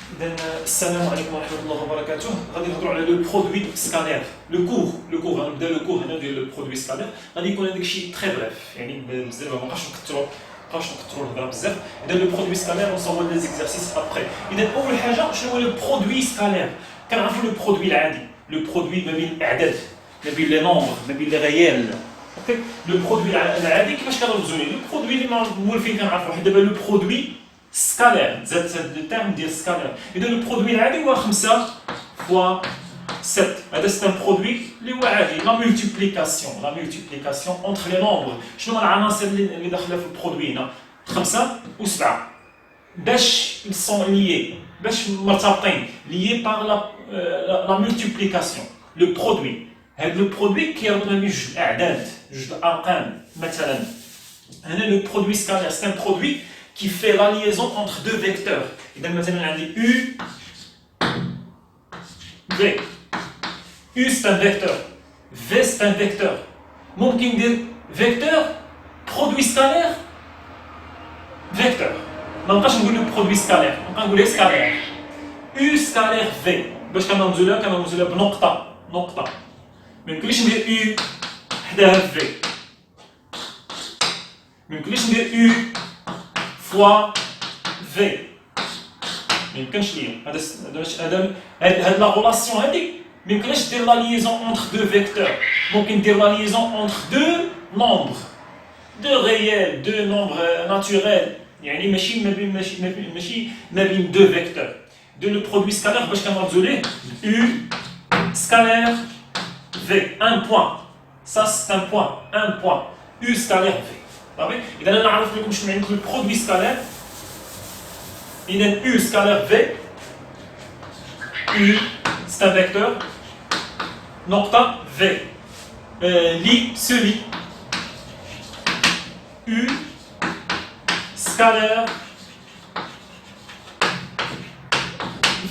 إذن السلام عليكم ورحمة الله وبركاته. غادي نهضروا على لو برودوي سكالير، لو كور غنبدا لو كور هنا ديال لو برودوي سكالير. غادي يكون هذاك الشيء تري بريف، يعني بزاف مابقاش نكثروا الهضره بزاف. إذا لو برودوي سكالير ونصور لي زيكزارسيس ابخي. إذا أول حاجة شنو هو لو برودوي سكالير؟ كنعرفوا لو برودوي العادي، لو برودوي ما بين الأعداد، ما بين لي نومبر، ما بين لي غيال. اوكي، لو برودوي العادي كيفاش كنرمزوا ليه؟ لو برودوي اللي مولفين كنعرفوا، حيت دابا لو برودوي سكالير زاد لو تيرم ديال سكالير. اذا لو برودوي العادي هو 5 فوا 7. هذا سي ان برودوي اللي هو عادي، لا مولتيبليكاسيون اونتر لي نومبر. شنو هما العناصر اللي داخله في البرودوي هنا؟ 5 و 7 باش سون ليي، باش مرتبطين ليي باغ لا مولتيبليكاسيون. لو برودوي، هذا لو برودوي كيربط ما بين جوج الاعداد، جوج الارقام. مثلا هنا لو برودوي سكالير سي ان برودوي qui fait la liaison entre deux vecteurs. إذا مثلا عندي U V. U c'est un vecteur, V c'est un vecteur. ممكن ندير vecteur produit scalaire vecteur. ما نبقاش نقول له produit scalaire، نبقى نقول له scalaire. U scalaire V باش كنرمزوا لها بنقطة. ما يمكنليش ندير U حداها V. ما يمكنليش ندير U فوا في، ما يمكنش ليا. هاد لا ريلاسيون هاديك ما يمكنش دير لا ليزون اونتر دو فيكتور، ممكن دير لا ليزون اونتر دو نومبر، دو ريال، دو نومبر ناتوريل، يعني ماشي ما بين دو فيكتور. دو لو برودوي سكالير باش كنرمزو ليه U سكالير في، ان بوان. سا سي ان بوان، ان بوان U سكالير في. إذا أنا نعرف لكم شنو يعني لو برودوي سكالير. إذا U سكالير V، U c'est un vecteur، نقطة V لي سولي U سكالير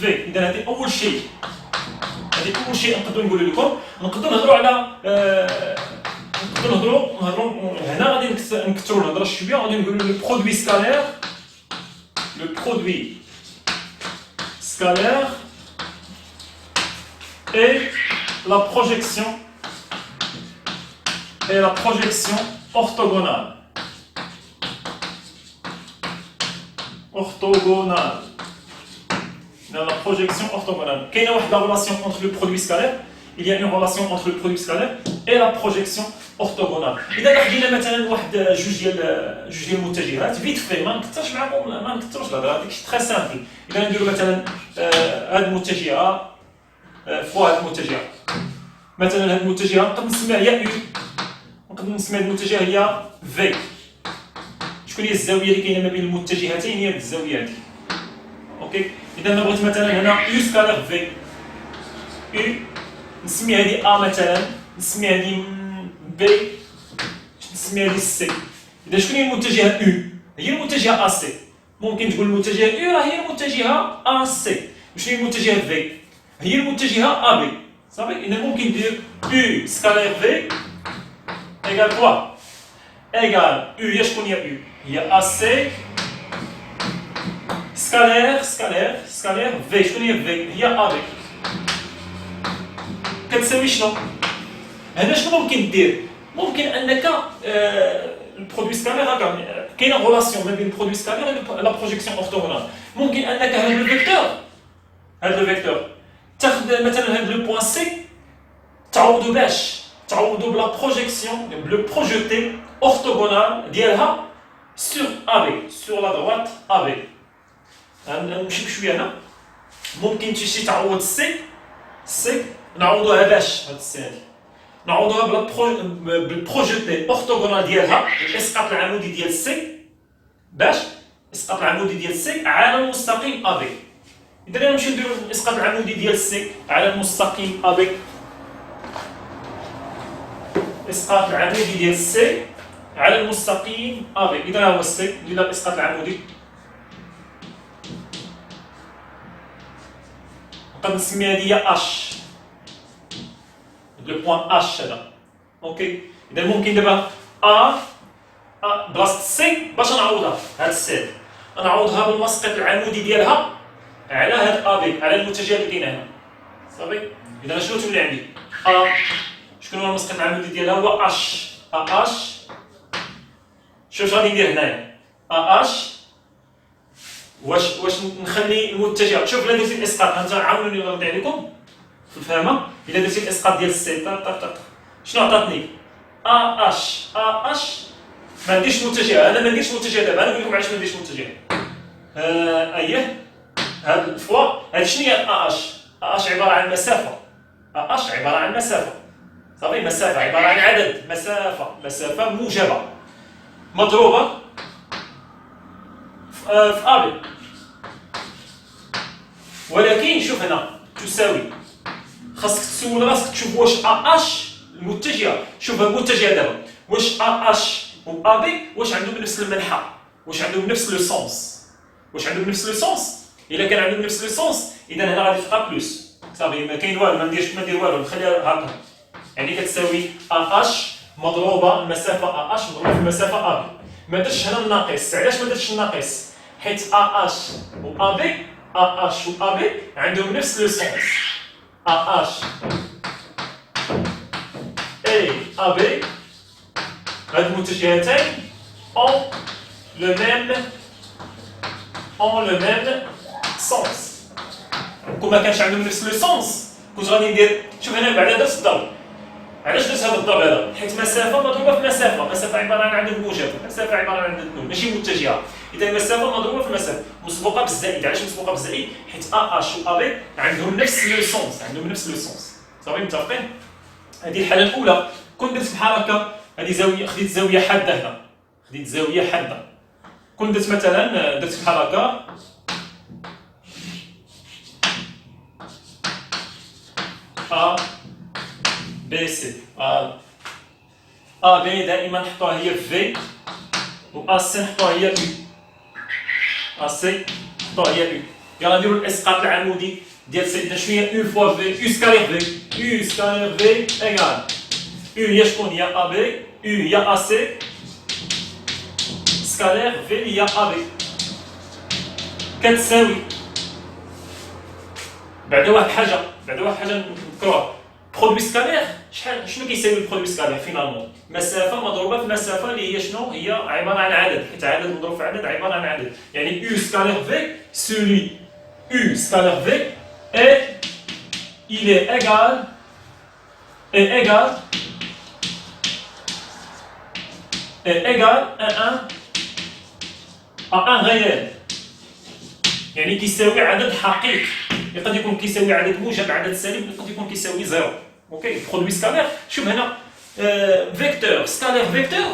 V. إذا هذه أول شيء نقدروا نقول لكم. نقدروا نهضروا على نهضروا هنا غادي نكثروا الهضره شويه، غادي نقولوا لو برودوي سكالير. لو برودوي سكالير et la projection orthogonale. Dans la projection orthogonale, il y a une relation entre le produit scalaire, et la projection orthogonale. إذا خدينا مثلا واحد جوج ديال المتجهات فيت في، ما نكثرش الهضره، هذيك تري سامبل. إذا نديرو مثلا هاد المتجهه فوا هاد المتجهه، مثلا هاد المتجهه نقدر نسميها هي U، نقدر نسمي هاد المتجهه هي V. شكون هي الزاويه اللي كاينه ما بين المتجهتين؟ هي الزاويه هذه. اوكي، إذا ما بغيت مثلا هنا U سكالير V، U نسمي هذه A مثلا، نسمي هذه B، نسمي هذه C. إذا شكون هي المتجهة U؟ هي المتجهة AC. ممكن تقول المتجهة U راه هي المتجهة AC. وشنو هي المتجهة V؟ هي المتجهة AB. صافي؟ إذا ممكن ندير U سكالير V إيكال كوا؟ إيكال U هي شكون هي U؟ هي AC سكالير V. شكون هي V؟ هي AB. كتساوي شنو؟ هنا شنو ممكن دير؟ ممكن انك البرودوي سكالير هكا كاينه ريلاسيون ما بين البرودوي سكالير و لا بروجيكسيون اورتوغونال. ممكن انك هذا لو فيكتور تاخذ مثلا هذا لو بوين سي تعوضوا بلا بروجيكسيون بلو بروجيتي اورتوغونال ديالها سور AB، سور لا droite AB. نمشي بشويه هنا، ممكن تمشي تعوض سي نعوضوها باش هاد السي هادي نعوضوها بالبروجيتي اورتوغونال ديالها، الاسقاط العمودي ديال سي، باش الاسقاط العمودي ديال سي على المستقيم AB. اذا نمشيو نديرو الاسقاط العمودي ديال سي على المستقيم AB، الاسقاط العمودي ديال سي على المستقيم AB. اذا هو السي ديال الاسقاط العمودي، نقدر نسمي هذه هي اش، لو بوين اش هذا. اوكي، اذا ممكن دابا بلاصه سي باش نعوضها، هاد السي نعوضها بالمسقط العمودي ديالها على هاد ا بي، على المتجه اللي كاين هنا صافي. اذا شنو تولي عندي ا، شكون هو المسقط العمودي ديالها هو اش، ا اش. شوف غادي ندير هنايا ا اش. واش نخلي المتجه، شوف الا درتي الاسقاط انت عاونوني نرد عليكم في الفهمه. الا درتي الاسقاط ديال السي طق طق طق شنو عطاتني ا اش، ا اش ما نديرش متجه. انا ما نديرش متجه دابا، انا نقول لكم علاش ما نديرش متجه. اييه هاد الفوا هاد شنو هي ا اش؟ ا اش عباره عن مسافه، ا اش عباره عن مسافه صافي. مسافه عباره عن عدد، مسافه موجبه مضروبه في ا بي. ولكن شوف هنا تساوي، خاصك تسول راسك تشوف واش ا اش المتجهه. شوف المتجهه دابا واش ا اش و ا بي واش عندهم نفس المنحى، واش عندهم نفس لو سونس، واش عندهم نفس لو سونس. الا كان عندهم نفس لو سونس اذا هنا غادي تبقى بلوس صافي. ما كاين والو، ما ندير والو، نخليها هكا. يعني كتساوي ا اش مضروبه المسافه ا اش مضروبه في المسافه ا بي. ما درتش هنا الناقص. علاش ما درتش الناقص؟ حيت ا اش و ا بي، ا اش و ا بي عندهم نفس لو سونس. ا اش اي ا بي هاد المتجهتين ont le même sens. كون ما كانش عندهم نفس لو سونس كنت غادي ندير، شوف هنا بعدا درت الضرب. علاش درت هذا الضرب هذا؟ حيت مسافه مضروبه في مسافه عباره عن عدد موجب، مسافه عباره عن عدد نون ماشي متجهه. اذا مسافه مضروبه في مسافه مسبوقه بالزائد. علاش مسبوقه بالزائد؟ حيت ا اش و ا بي عندهم نفس لو سونس، صافي متفقين؟ هذه الحاله الاولى. كون درت بحال هكا، هذه زاويه، خديت زاويه حاده هنا، خديت زاويه حاده. كون درت مثلا درت بحال هكا ا بي سي، ا بي دائما نحطوها هي في و ا سي نحطوها هي يو، ا سي نحطوها هي يو. يلا نديرو الاسقاط العمودي ديال سي. اذا شنو هي يو فوا في؟ يو سكالير في، يو سكالير في ايغال يو هي شكون؟ هي ا بي، يو هي ا سي سكالير في هي ا بي كتساوي. بعدا واحد الحاجه نذكروها، برودوي سكالير شنو كيساوي البرودوي سكالير فينالمون؟ مسافه مضروبه في مسافه اللي هي شنو؟ هي عباره عن عدد، حيت عدد مضروب في عدد عباره عن عدد. يعني يو سكالير في سولي يو سكالير في et il est égal à un réel. يعني كيساوي عدد حقيقي. يقد يكون كيساوي عدد موجب، عدد سالب، يقد يكون كيساوي زيرو. اوكي برودوي سكالير. شوف هنا فيكتور سكالير فيكتور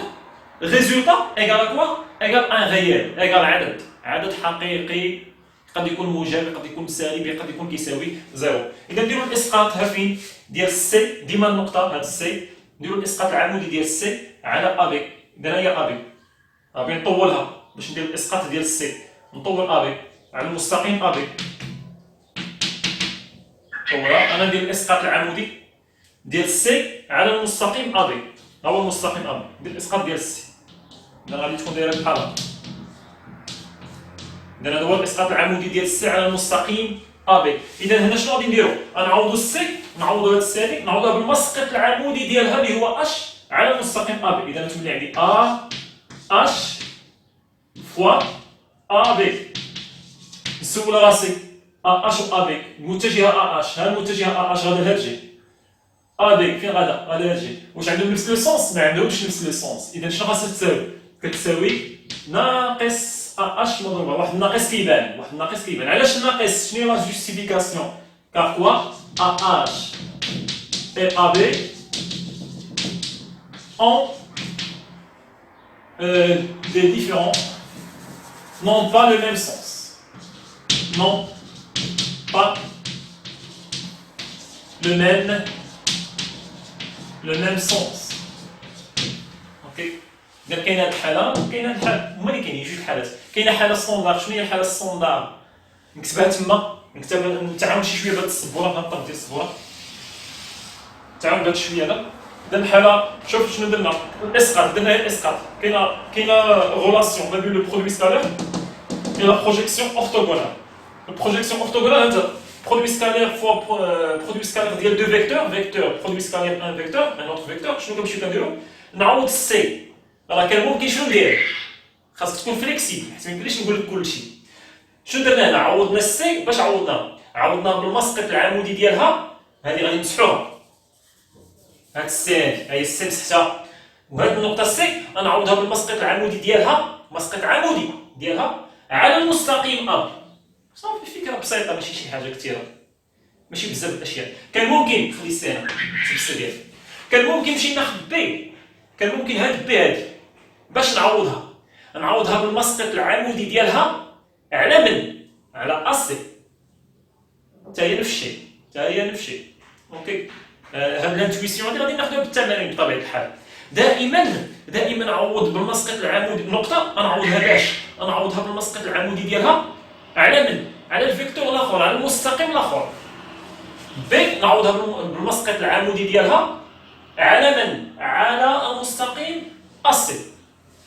ريزولتا ايغال كوا؟ ايغال ان ريال، ايغال عدد حقيقي. قد يكون موجب، قد يكون سالب، قد يكون كيساوي زيرو. اذا نديرو الاسقاط ها فين ديال السي، ديما النقطه هاد السي، نديرو الاسقاط العمودي ديال السي على ا بي. اذا هي ا بي نطولها باش ندير الاسقاط ديال السي، نطول ا بي على المستقيم ا بي. نطولها، انا ندير الاسقاط العمودي ديال السي على المستقيم ا بي. ها هو المستقيم ا بي، ندير الاسقاط ديال السي. اذا غادي تكون دايره بحال هكا. إذا هذا هو الإسقاط العمودي ديال السي على المستقيم أ بي. إذا هنا شنو غادي نديرو؟ غنعوضو السي، نعوضو هاد السالب، نعوضوها بالمسقط العمودي ديالها اللي هو اش على المستقيم أ بي. إذا تولي عندي أ اش فوا أ بي. نسول راسي أ اش و أ بي، المتجهة أ اش، ها المتجهة أ اش غادا لهاد الجهة. أ بي فين غادا؟ غادا لهاد الجهة. واش عندهم نفس لو سونس؟ ما عندهمش نفس لو سونس. إذا شنو خاصها تساوي؟ كتساوي ناقص ا اش مضروبه واحد الناقص كيبان، علاش الناقص؟ شنو هي لا جوستيفيكاسيون؟ كار كوا ا اش et AB ont des différents, n'ont pas le même sens, n'ont pas le même sens. Ok. إذا كاين هاد الحالة وكاين هاد الحالة، هما اللي كاينين جوج الحالات. كاينة حالة ستوندار، شنو هي الحالة ستوندار؟ نكتبها تما، نتعاون شي شوية بهاد السبورة، بهاد الطرف ديال السبورة. تعاون بهاد شوية هذا. إذا الحالة شوف شنو درنا، الإسقاط، درنا الإسقاط. كاينة غولاسيون ما بين لو برودوي سكالير et la projection orthogonale. البروجيكسيون اورثوغونال هذا برودوي سكالير فوا برودوي سكالير ديال دو فيكتور برودوي سكالير ان فيكتور ان اوتر فيكتور شنو كنمشيو كنديرو نعوض السي راه كان ممكن شنو ندير خاصك تكون فليكسيبل حيت ما يمكنليش نقول لك كلشي شنو درنا هنا عوضنا السي باش عوضناها بالمسقط العمودي ديالها هذه غادي نمسحوها هاد السي هي السي مسحتها وهاد النقطه السي غنعوضها بالمسقط العمودي ديالها مسقط عمودي ديالها على المستقيم ا صافي فكره بسيطه ماشي شي حاجه كثيره ماشي بزاف الاشياء كان ممكن خلي السي هنا السي ديالي كان ممكن نمشي ناخذ بي كان ممكن هاد بي هادي باش نعوضها بالمسقط العمودي ديالها على من على اسي حتى هي نفس الشيء اوكي هاد الانتويسيون هادي غادي ناخذوها بالتمارين بطبيعه الحال دائما نعوض بالمسقط العمودي نقطه نعوضها باش نعوضها بالمسقط العمودي ديالها على من على الفيكتور الاخر على المستقيم الاخر بي نعوضها بالمسقط العمودي ديالها على من على المستقيم اسي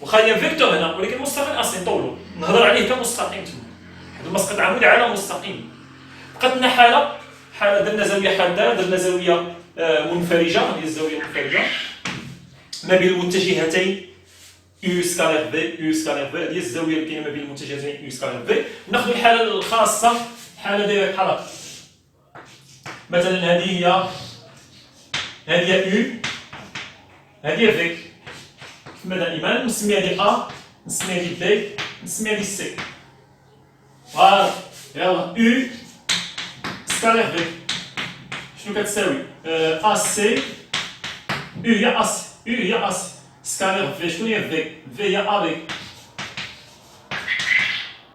واخا هي فيكتور هنا ولكن المستقيم اسي نطولو نهضر عليه كمستقيم تما حيت المسقط العمودي على مستقيم بقات لنا حاله درنا زاويه حاده درنا زاويه منفرجه هذه الزاويه المنفرجه ما بين المتجهتين يو سكالير في هذه الزاويه اللي كاينه ما بين المتجهتين يو سكالير في ناخذ الحاله الخاصه حاله دايره بحال هكا مثلا هذه هي يو هذه في كما دائما نسميها دي ا نسميها دي بي نسميها دي سي فوالا يلا يو سكالير في شنو كتساوي ا سي يو هي اس سكالير في شنو هي في هي ا بي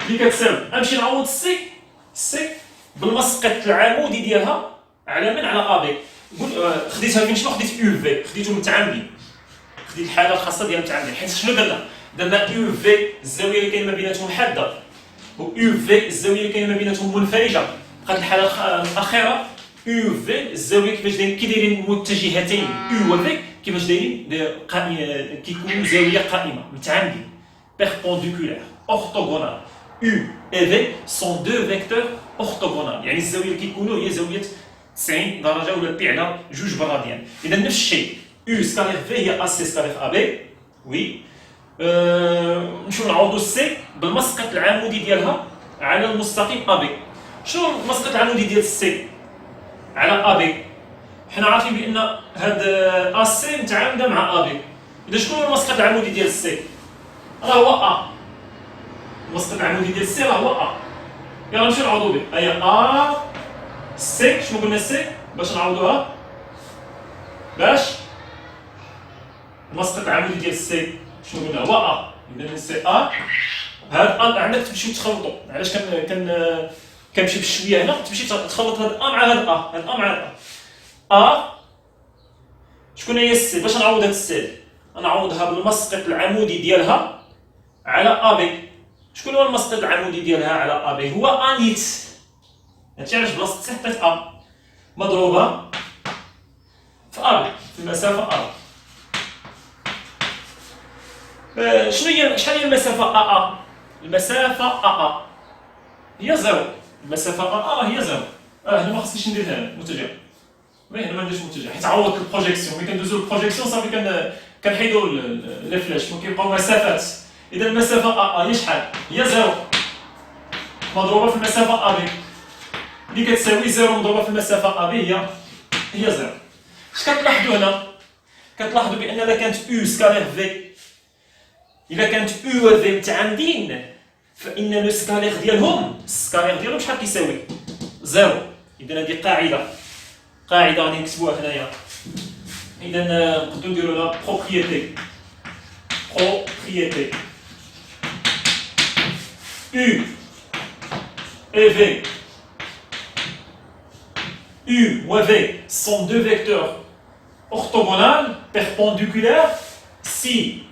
اللي كتساوي نمشي نعوض سي بالمسقط العمودي ديالها على من على ا بي خديتها فين شنو خديت يو في خديتو متعامدين خديت الحاله الخاصه ديال متعامدين حيت شنو درنا يو في الزاويه اللي كاينه ما بيناتهم حاده و يو في الزاويه اللي كاينه ما بيناتهم منفرجه بقات الحاله الاخيره يو في الزاويه كيفاش دايرين متجهتين يو و في كيفاش دايرين كيكونوا زاويه قائمه متعامدين بيربونديكولار اورثوغونال يو et v sont deux vecteurs orthogonales يعني الزاويه اللي كيكونوا هي زاويه 90 درجه ولا بي على جوج براديان اذا نفس الشيء يو سكالير في هي اس سكالير ا بي وي نمشيو نعوضوا السي بالمسقط العمودي ديالها على المستقيم ا بي شنو المسقط العمودي ديال السي على ا بي حنا عارفين بان هاد ا سي متعامده مع ا بي اذا شكون هو المسقط العمودي ديال السي راه هو ا المسقط العمودي ديال السي راه هو ا يلا نمشيو نعوضوا به هي ا سي شنو قلنا السي باش نعوضوها باش المسقط العمودي ديال السي شنو قلنا هو ا اذا السي ا هاد ا عندك تمشيو تخلطوا علاش كنمشي بشويه هنا تمشي تخلط هاد ا مع هاد ا هاد ا مع هاد ا شكون هي السي باش نعوض هاد السي نعوضها بالمسقط العمودي ديالها على ا بي شكون هو المسقط العمودي ديالها على ا بي هو ا نيت هادشي علاش بلاصه سي حطيت ا مضروبه في ا في المسافه ا شحال هي المسافه ا المسافه ا هي زيرو المسافه ا هي زيرو هنا ما خصنيش ندير هنا متجه هنا ما نديرش متجه حيت عوضت البروجيكسيون ملي كندوزو البروجيكسيون صافي كنحيدو لي فلاش ممكن يبقاو مسافات اذا المسافه ا هي شحال هي زيرو مضروبه في المسافه ا بي اللي كتساوي زيرو مضروبه في المسافه ا بي هي زيرو اش كتلاحظوا هنا كتلاحظوا بان اذا كانت يو سكالير في اذا كانت يو و في متعامدين فان لو سكالير ديالهم شحال كيساوي زيرو اذا هذه قاعده غادي نكتبوها هنايا اذا نقدروا نديروا لها بروبريتي U et V. U ou V sont deux vecteurs orthogonales, perpendiculaires, si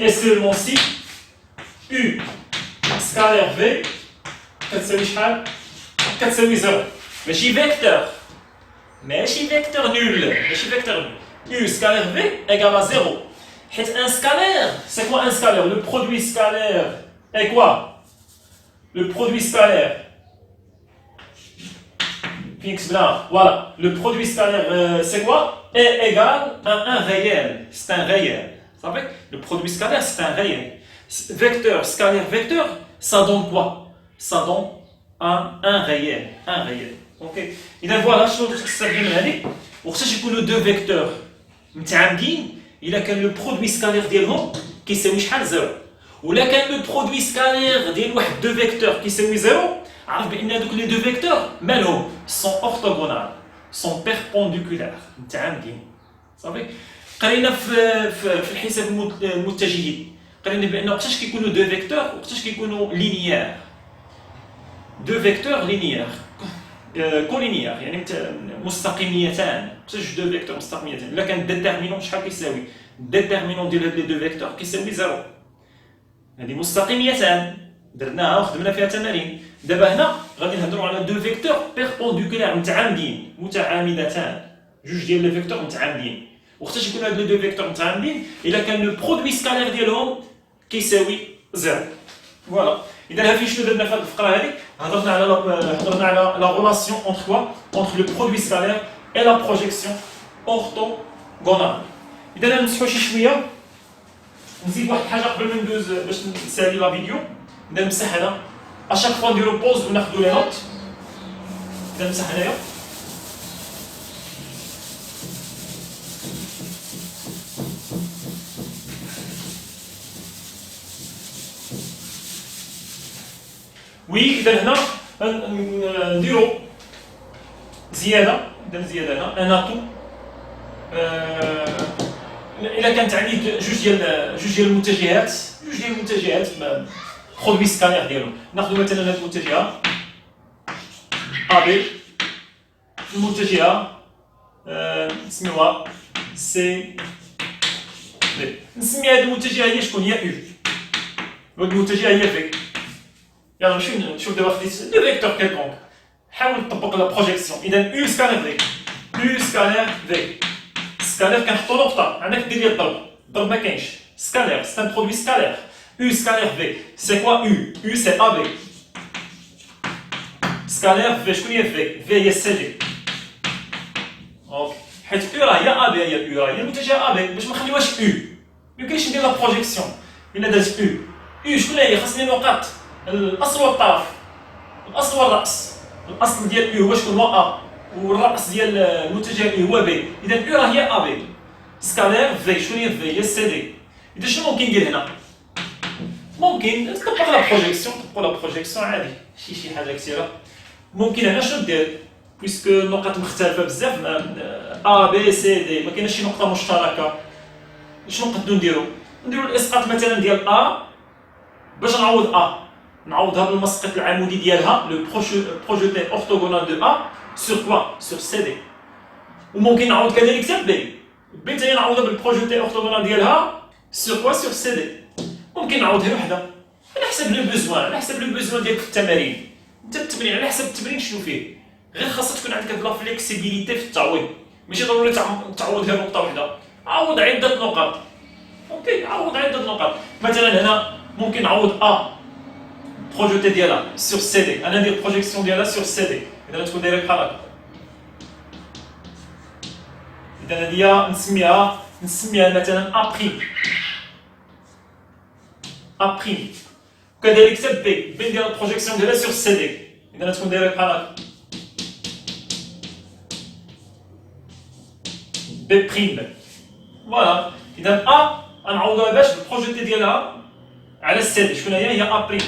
et seulement si U scalaire V كتساوي شحال؟ كتساوي زيرو ماشي فيكتور نول U scalaire V égale à 0 حيت un scalaire c'est quoi un scalaire le produit scalaire est quoi le produit scalaire. Voilà, le produit scalaire, c'est quoi? Est égal à un réel. C'est un réel. Vous savez, le produit scalaire, c'est un réel. Vecteur, scalaire, vecteur, ça donne quoi? Ça donne un réel. Un réel. Ok. Et voilà, je trouve que ça vient de l'année. Pour ça, j'ai deux vecteurs. Il a le produit scalaire ديالهم كيساوي شحال زيرو ولا كان لو برودوي سكالير ديال واحد دو فيكتور كيساوي زيرو عرف بان هذوك لي دو فيكتور مالهم سون اورثوغونال سون بيربونديكولار متعامدين صافي قرينا في الحساب المتجهين قرينا بان وقتاش كيكونوا دو فيكتور وقتاش كيكونوا لينيير دو فيكتور لينيير كولينيير يعني مستقيميتان وقتاش دو فيكتور مستقيميتان الا كان ديتيرمينون شحال كيساوي ديتيرمينون ديال هاد لي دو فيكتور كيساوي زيرو هذه مستقيميتان درناها وخدمنا فيها تمارين دابا هنا غادي نهضروا على دو فيكتور بيربونديكولار متعامدتان جوج ديال لي فيكتور متعامدين وقتاش يكونوا هاد لي دو فيكتور متعامدين الا كان لو برودوي سكالير ديالهم كيساوي زيرو فوالا اذا فين شنو درنا في هذه الفقره هذه هضرنا على لا ريلاسيون اونتر كوا اونتر لو برودوي سكالير اي لا بروجيكسيون اورثوغونال اذا نمسحوا شي شويه نزيد واحد الحاجه قبل ما ندوز باش نسالي لا فيديو نمسح هنا اشاك فوا نديرو بوز وناخذوا لي نوت نمسح هنايا وي اذا هنا نديرو زياده هنا ان اتو الا كانت عندي جوج ديال المتجهات برودوي سكانير ديالهم ناخذ مثلا هذه المتجهه ا بي المتجهه نسميوها سي بي نسمي هذه المتجهه هي شكون هي يو وهذه المتجهه هي في يلا نشوف دابا خديت لو فيكتور كيلكونك حاول نطبق لا بروجيكسيون اذا يو سكانير في سكالير كنحطو نقطة عندك دير لي الضرب ما كاينش سكالير سي ان برودوي سكالير U scalaire V c'est quoi U U c'est AB scalaire V شكون هي V V هي CD اوكي حيت U راه هي AB هي U راه هي المتجهة AB باش ما نخليوهاش U ميمكنش ندير لا بروجيكسيون إلا دازت U U شكون هي خاصني نقاط الأصل والطرف الأصل والرأس الأصل ديال U هو شكون هو A والرأس ديال المتجه هو بي إذا U راه هي أ بي سكالير في شنو هي في هي سي دي إذا شنو ممكن ندير هنا ممكن نطبق لا بروجيكسيون عادي شي حاجة كثيرة ممكن هنا شنو دير بيسكو النقط مختلفة بزاف أ بي سي دي ما كايناش شي نقطة مشتركة شنو نقدروا نديرو الإسقاط مثلا ديال أ باش نعوض أ نعوضها بالمسقط العمودي ديالها لو بروجيتي أورثوغونال دو أ sur quoi sur CD وممكن نعوض كذلك حتى بي بي تاني نعوضها بالبروجيتي اورثوغونال ديالها sur quoi sur CD ممكن نعوضها وحده على حسب لو بوزوان ديالك في التمارين انت التمرين على حسب التمرين شنو فيه غير خاصها تكون عندك لا فليكسيبيليتي في التعويض ماشي ضروري تعوض غير نقطه وحده عوض عده نقاط اوكي عوض عده نقاط مثلا هنا ممكن نعوض ا بروجيتي ديالها sur CD انا ندير بروجيكسيون ديالها sur CD إذا تكون دايره بحال هكا إذا هادي نسميها مثلا أ بريم وكذلك حتى بي ندير البروجيكسيون ديالها سور سي دي إذا تكون دايره بحال هكا بي بريم فوالا إذا أ غنعوضوها باش البروجيتي ديالها على السي دي شكون هي أ بريم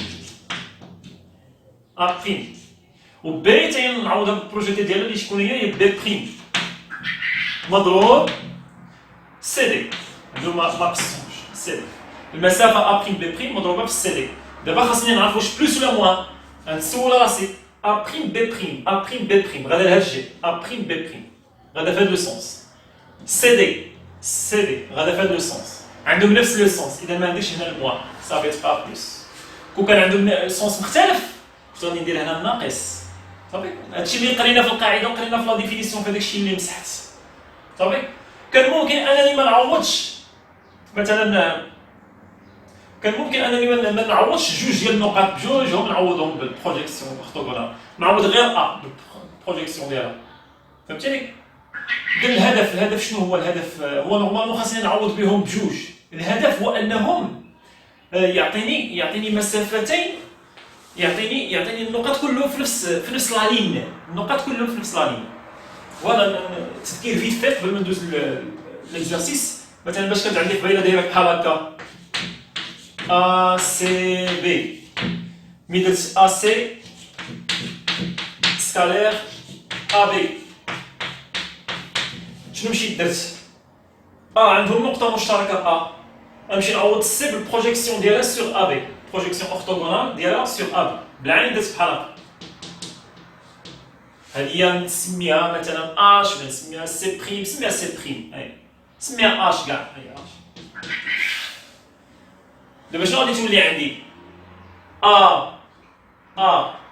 و بي تاهي نعوضها بالبروجيتي ديالها اللي شكون هي بي بريم مضروب سي دي هادو ما قصهمش سي دي المسافه ا بريم بي بريم مضروبه في السي دي دابا خاصني نعرف واش بلوس ولا موان غنسول راسي ا بريم بي بريم غادا لها الجي ا بريم بي بريم غادا في هاد لو سونس سي دي غادا في هاد لو سونس عندهم نفس لو سونس اذا ما عنديش هنا الموان صافي تبقى بلوس كون كان عندهم سونس مختلف غادي ندير هنا الناقص صافي هادشي اللي قرينا في القاعده وقرينا في لا ديفينيسيون في هذاك الشيء اللي مسحت صافي كان ممكن انني ما نعوضش مثلا كان ممكن انني ما نعوضش جوج ديال النقاط بجوجهم نعوضهم بالبروجيكسيون اورثوغونال، نعوض غير بالبروجيكسيون ديالها. فهمتيني؟ إذا الهدف شنو هو الهدف؟ هو نورمالمون خاصني نعوض بهم بجوج. الهدف هو انهم يعطيني مسافتين، يعطيني النقاط كلهم في نفس لا لين، النقاط كلهم في نفس لا لين. فوالا تذكير فيت فيت قبل ما ندوز ليكزارسيس. مثلا باش كانت عندي قبيله دايره بحال هكا A C B، ملي درت A C سكالير A B، شنو مشيت درت؟ عندهم نقطة مشتركة A، غنمشي نعوض سي بالبروجيكسيون ديالها سور A B، بروجيكسيون اورثوغونال ديالها سور A B، بالعين درت بحال هكا. هادي نسميها مثلا H ولا نسميها سي بريم، نسميها سي بريم، نسميها H كاع، هي H. دابا شنو غادي تولي عندي؟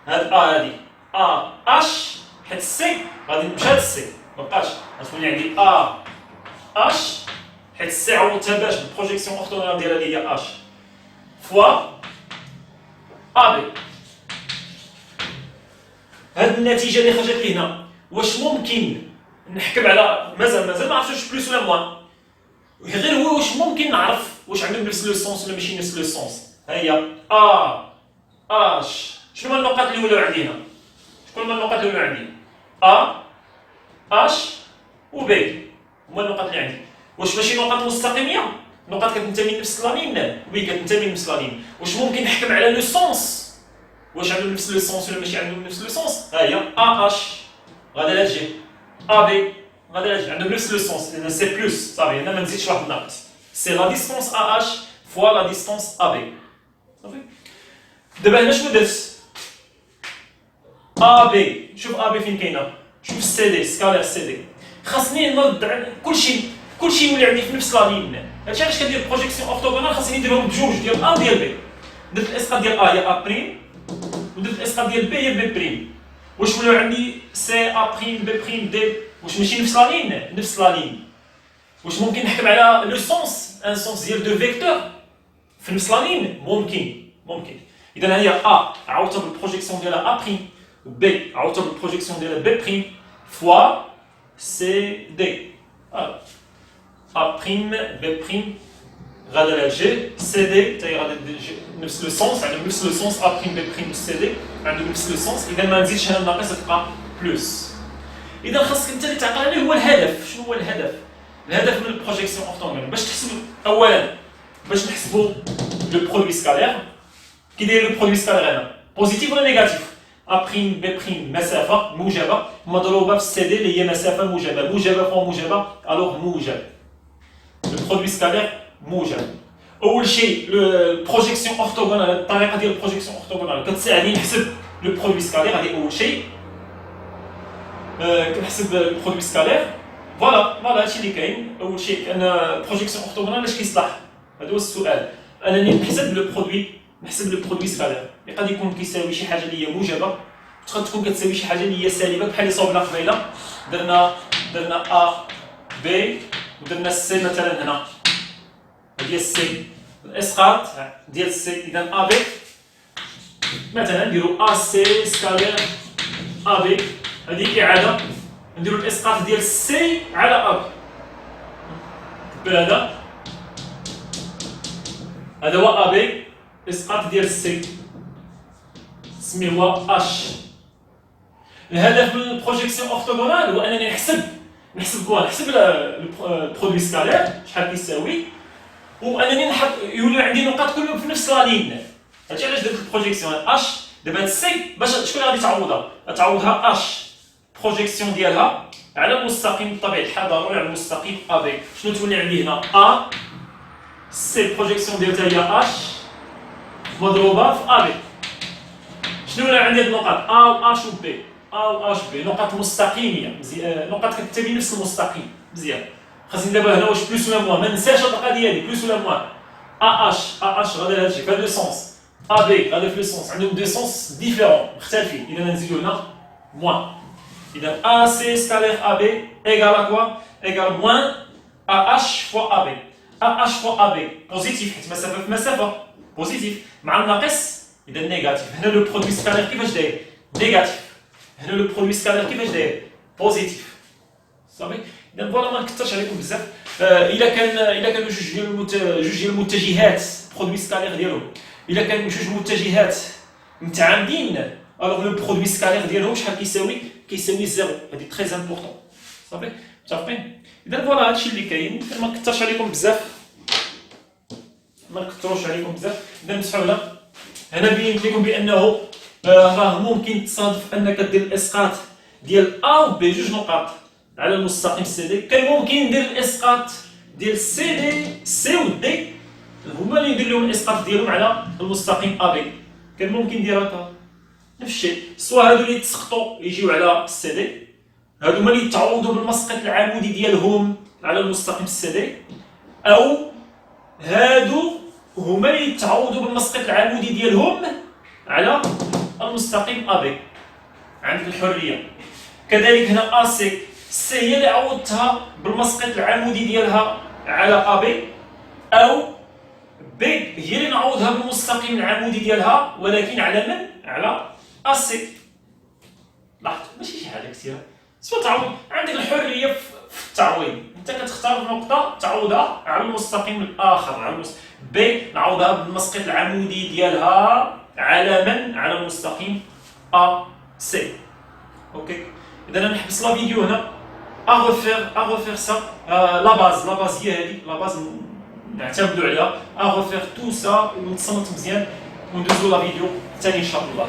هاد هادي اش، حيت السي غادي مشات السي مابقاش، غتولي عندي اش حيت السي عوضتها باش بالبروجيكسيون اورثوغونال ديالها اللي هي اش فوا بي. هاد النتيجه اللي خرجت لي هنا واش ممكن نحكم على مازال ما عرفتش بلوس ولا موان، غير هو واش ممكن نعرف واش عندهم نفس لو سونس ولا ماشي نفس لو سونس. ها هي اش، شنو هما النقاط اللي ولاو عندي هنا؟ شكون هما النقاط اللي ولاو عندي؟ اش و بي هما النقاط اللي عندي. واش ماشي نقاط مستقيميه؟ نقاط كتنتمي لنفس لانين؟ وي كتنتمي لنفس لانين. واش ممكن نحكم على لو سونس واش عندهم نفس لو سونس ولا ماشي عندهم نفس لو سونس؟ ها هي اش غادا لا تجي، بي غادا لا تجي، عندهم نفس لو سونس، اذا سي بلوس صافي، هنا ما نزيدش واحد ناقص، سي لا ديستونس AH فوا لا ديستونس AB. صافي. دابا هنا شنو درت؟ AB، شوف AB فين كاينه، شوف السي دي سكالير سي دي، خاصني نرد على كلشي يولي عندي في نفس لا لين. هادشي علاش كندير بروجيكسيون اورثوغونال، خاصني نديرهم بجوج ديال A وديال B. درت الاسقاط ديال A هي A بريم، ودرت الاسقاط ديال B هي B بريم. واش ولاو عندي سي A بريم B بريم دي؟ واش ماشي نفس لا لين؟ نفس لا لين. واش ممكن نحكم على لو سونس، ان سونس ديال دو فيكتور في نفس لا لين؟ ممكن. اذا هي A عوضتها بالبروجيكسيون ديالها A بريم، و B عوضتها بالبروجيكسيون ديالها B بريم فوا سي دي. A بريم B بريم غادا لها جي، سي دي حتى هي غادا نفس لو سونس، عندهم نفس لو سونس. A بريم B بريم سي دي عندهم نفس لو سونس، اذا ما نزيدش هنا الناقص تبقى بلوس. اذا خاصك انت اللي تعقل عليه هو الهدف. شنو هو الهدف؟ الهدف من البروجيكسيون اورثوغونال باش تحسبوا اولا باش نحسبوا لو برودوي سكالير. كي داير لو برودوي سكالير هنا بوزيتيف ولا نيجاتيف؟ ا بريم بي بريم مسافه موجبه مضروبه في سي دي اللي هي مسافه موجبه فوا موجبه الوغ موجب. لو برودوي سكالير موجب. اول شيء البروجيكسيون اورثوغونال، الطريقه ديال البروجيكسيون اورثوغونال كتساعدني نحسب لو برودوي سكالير. هذه اول شيء كنحسب البرودوي سكالير. فوالا هادشي اللي كاين. اول شيء انا بروجيكسيون اورثوغونال اش كيصلح؟ هذا هو السؤال. انني نحسب لو برودوي سكالير اللي قد يكون كيساوي شي حاجه اللي هي موجبه، تقدر تكون كتساوي شي حاجه اللي هي سالبه بحال اللي صوبنا قبيله. درنا ا بي ودرنا سي مثلا هنا، هي السي الاسقاط ديال السي. اذا ا بي مثلا نديرو ا سي سكالير ا بي، هذه اعاده نديرو الاسقاط ديال سي على ا بي. هذا هو ا بي، اسقاط ديال سي سميه هو اش. الهدف من البروجيكسيون اورثوغونال هو انني نحسب البرودوي سكالير شحال كيساوي، وانني يوليو عندي نقاط كلهم في نفس لا لين. هادشي علاش درت البروجيكسيون اش. دابا هاد السي باش شكون غادي تعوضها اش بروجيكسيون ديالها على المستقيم بطبيعه الحال، ضروري على المستقيم ا بي. شنو تولي عندي هنا؟ ا سي البروجيكسيون ديالها هي اش مضروبه في ا بي. شنو ولا عندي هاد النقاط ا و اش و بي، نقاط مستقيميه مزيان، نقاط كتنتمي نفس المستقيم مزيان. خاصني دابا هنا واش بلوس ولا موان، ما ننساش هاد القضيه هادي بلوس ولا موان. ا اش غادا لهاد الشيء في لو سونس، ا بي غادا في لو سونس، عندهم دو سونس ديفيرون مختلفين. اذا نزيدو هنا موان. اذا ا سي سكالير ا بي ايغال ا كوا؟ ايغال موان ا اش فوا ا بي. ا اش فوا ا بي بوزيتيف حيت مسافه في مسافه، بوزيتيف، مع الناقص اذا نيجاتيف. هنا لو برودوي سكالير كيفاش داير؟ نيجاتيف. هنا لو برودوي سكالير كيفاش داير؟ بوزيتيف. صافي. اذا فوالا ما نكثرش عليكم بزاف. الا كانوا جوج ديال المتجهات برودوي سكالير ديالهم، الا كانوا جوج متجهات متعامدين، الوغ لو برودوي سكالير ديالهم شحال كيساوي؟ كيساوي زيرو. هذه تري امبورطون. صافي متفقين؟ اذا فوالا هادشي اللي كاين. ما نكثرش عليكم بزاف، ما نكثروش عليكم بزاف. اذا نمسحوا هنا بينت لكم بانه راه ممكن تصادف انك دير الاسقاط ديال ا و بي، جوج نقاط على المستقيم سي دي. كان ممكن ندير الاسقاط ديال سي دي، سي و دي هما اللي ندير لهم الاسقاط ديالهم على المستقيم ا بي. كان ممكن ندير هكا نفس الشيء، سوا هادو اللي يتسقطوا يجيو على السي دي، هادو هما اللي يتعوضوا بالمسقط العمودي ديالهم على المستقيم سي دي، او هادو هما اللي يتعوضوا بالمسقط العمودي ديالهم على المستقيم ا بي. عندك الحريه. كذلك هنا ا سي، سي هي اللي عوضتها بالمسقط العمودي ديالها على ا بي، او بي هي اللي نعوضها بالمستقيم العمودي ديالها ولكن على من؟ على ا سي. لاحظ ماشي شي حاجه كثيره، سوا تعوض. عندك الحريه في التعويض، انت كتختار نقطه تعوضها على المستقيم الاخر، على بي نعوضها بالمسقط العمودي ديالها على من؟ على المستقيم ا سي. اوكي. اذا نحبس لا فيديو هنا. اغوفير سا لا باز هي هذه لا باز نعتمدوا عليها. اغوفير تو سا ونتصنت مزيان وندوزو لا فيديو الثاني ان شاء الله.